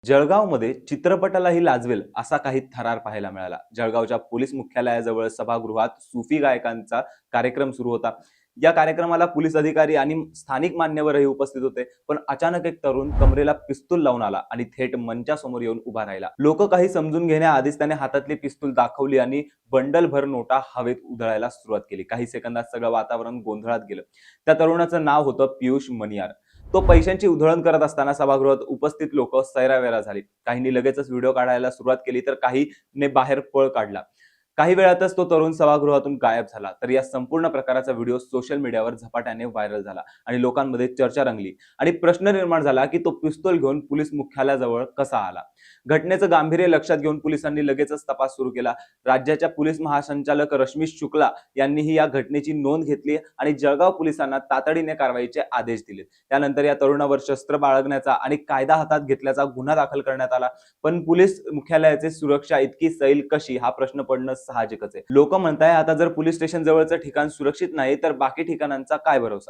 जळगावमध्ये चित्रपटालाही लाजवेल असा काही थरार पाहायला मिळाला. जळगावच्या पोलीस मुख्यालयाजवळ सभागृहात सुफी गायकांचा कार्यक्रम सुरू होता. या कार्यक्रमाला पोलीस अधिकारी आणि स्थानिक मान्यवरही उपस्थित होते. पण अचानक एक तरुण कमरेला पिस्तूल लावून आला आणि थेट मंचासमोर येऊन उभा राहिला. लोक काही समजून घेण्याआधीच त्याने हातातली पिस्तूल दाखवली आणि बंडलभर नोटा हवेत उधळायला सुरुवात केली. काही सेकंदात सगळं वातावरण गोंधळात गेलं. त्या तरुणाचं नाव होतं पियुष मनियार. तो पैशांची उधळण करत असताना सभागृहात उपस्थित लोक सैरावैरा झाली. काहींनी लगेचच व्हिडिओ काढायला सुरुवात केली, तर काहीने बाहेर पळ काढला. काही वेळातच तो तरुण सभागृहातून गायब झाला. तर या संपूर्ण प्रकाराचा व्हिडिओ सोशल मीडियावर झपाट्याने व्हायरल झाला आणि लोकांमध्ये चर्चा रंगली आणि प्रश्न निर्माण झाला की तो पिस्तूल घेऊन पोलीस मुख्यालयाजवळ कसा आला. घटनेचं गांभीर्य लक्षात घेऊन पोलिसांनी लगेचच तपास सुरू केला. राज्याच्या पोलीस महासंचालक रश्मीश शुक्ला यांनीही या घटनेची नोंद घेतली आणि जळगाव पोलिसांना तातडीने कारवाईचे आदेश दिले. त्यानंतर या तरुणावर शस्त्र बाळगण्याचा आणि कायदा हातात घेतल्याचा गुन्हा दाखल करण्यात आला. पण पोलीस मुख्यालयाची सुरक्षा इतकी सैल कशी, हा प्रश्न पडणं साहजिकच आहे. लोक म्हणताय, आता जर पोलीस स्टेशन जवळचं ठिकाण सुरक्षित नाही तर बाकी ठिकाणांचा काय भरोसा.